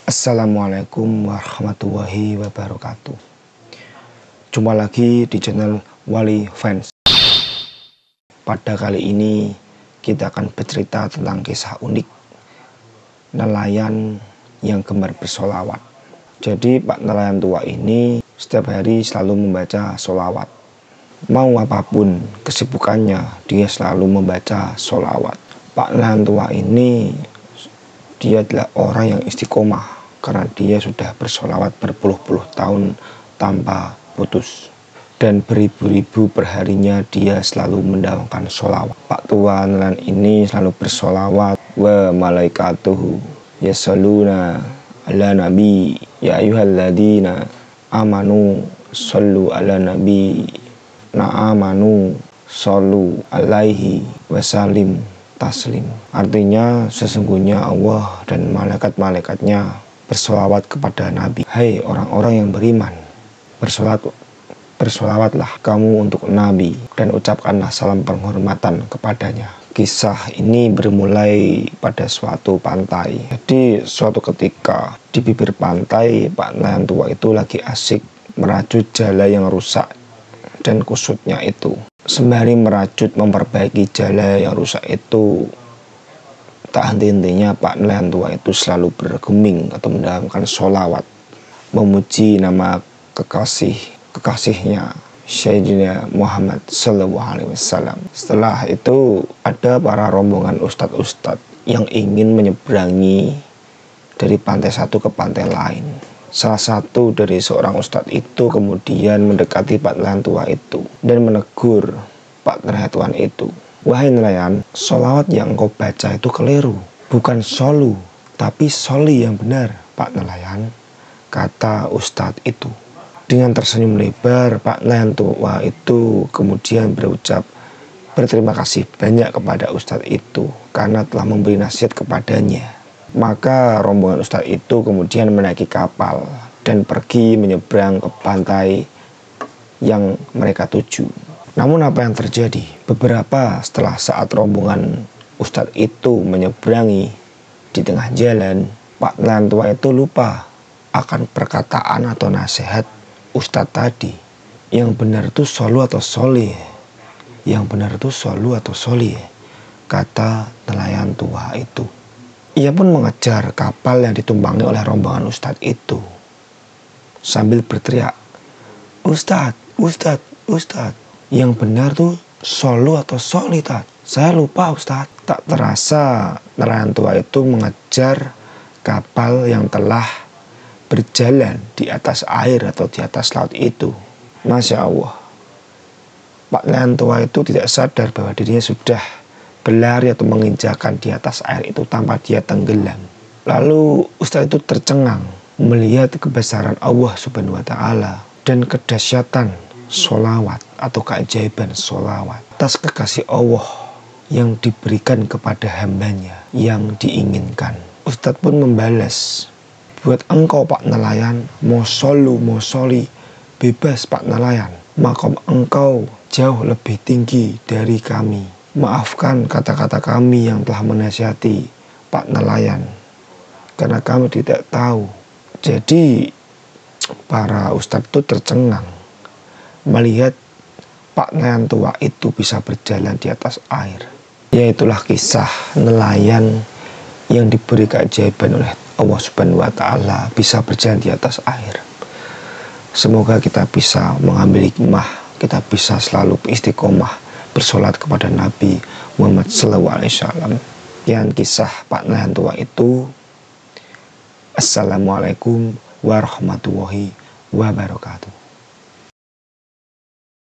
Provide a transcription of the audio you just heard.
Assalamualaikum warahmatullahi wabarakatuh. Jumpa lagi di channel Wali Fans. Pada kali ini kita akan bercerita tentang kisah unik nelayan yang gemar bersolawat. Jadi Pak nelayan tua ini setiap hari selalu membaca solawat. Mau apapun kesibukannya, dia selalu membaca solawat. Pak nelayan tua ini dia adalah orang yang istiqomah karena dia sudah bersolawat berpuluh-puluh tahun tanpa putus, dan beribu-ribu perharinya dia selalu mendawamkan solawat. Pak tua nelayan ini selalu bersolawat, wa malaikatuhu yashalluna ala nabi ya ayyuhalladzina amanu shollu ala nabi amanu shollu alaihi wasallim taslim. Artinya sesungguhnya Allah dan malaikat-malaikatnya bersolawat kepada Nabi. Hai orang-orang yang beriman, bersolawatlah kamu untuk Nabi dan ucapkanlah salam penghormatan kepadanya. Kisah ini bermulai pada suatu pantai. Jadi suatu ketika di bibir pantai, Pak nelayan tua itu lagi asik merajut jala yang rusak dan kusutnya itu. Sembari merajut memperbaiki jala yang rusak itu, tak henti-hentinya Pak nelayan tua itu selalu bergeming atau mendawamkan sholawat, memuji nama kekasihnya Sayyidina Muhammad SAW. Setelah itu ada para rombongan ustadz-ustadz yang ingin menyeberangi dari pantai satu ke pantai lain. Salah satu dari seorang ustadz itu kemudian mendekati Pak nelayan tua itu dan menegur Pak nelayan tua itu. Wahai nelayan, sholawat yang kau baca itu keliru. Bukan solu, tapi soli yang benar, Pak nelayan, kata ustadz itu. Dengan tersenyum lebar, Pak nelayan tua itu kemudian berucap berterima kasih banyak kepada ustadz itu karena telah memberi nasihat kepadanya. Maka rombongan ustadz itu kemudian menaiki kapal dan pergi menyeberang ke pantai yang mereka tuju. Namun apa yang terjadi? Beberapa setelah saat rombongan ustadz itu menyeberangi di tengah jalan, Pak nelayan tua itu lupa akan perkataan atau nasihat ustadz tadi. Yang benar itu solu atau soli? Yang benar itu solu atau soli? Kata nelayan tua itu. Ia pun mengejar kapal yang ditumpangi oleh rombongan ustadz itu sambil berteriak, Ustadz, Ustadz, Ustadz, yang benar tuh solu atau soli, Tat? Saya lupa, Ustadz. Tak terasa nelayan tua itu mengejar kapal yang telah berjalan di atas air atau di atas laut itu. Masya Allah, Pak nelayan tua itu tidak sadar bahwa dirinya sudah berlari atau menginjakan di atas air itu tanpa dia tenggelam. Lalu Ustadz itu tercengang melihat kebesaran Allah Subhanahu wa Ta'ala dan kedahsyatan sholawat atau keajaiban sholawat atas kekasih Allah yang diberikan kepada hambanya yang diinginkan. Ustadz pun membalas, buat engkau Pak nelayan, mau solu mau soli, bebas Pak nelayan, makom engkau jauh lebih tinggi dari kami. Maafkan kata-kata kami yang telah menasihati Pak nelayan, karena kami tidak tahu. Jadi para ustadz itu tercengang melihat Pak nelayan tua itu bisa berjalan di atas air. Yaitulah kisah nelayan yang diberi keajaiban oleh Allah Subhanahu wa Ta'ala, bisa berjalan di atas air. Semoga kita bisa mengambil hikmah, kita bisa selalu istiqomah bersolat kepada Nabi Muhammad SAW. Yang kisah Pak nelayan tua itu. Assalamualaikum warahmatullahi wabarakatuh.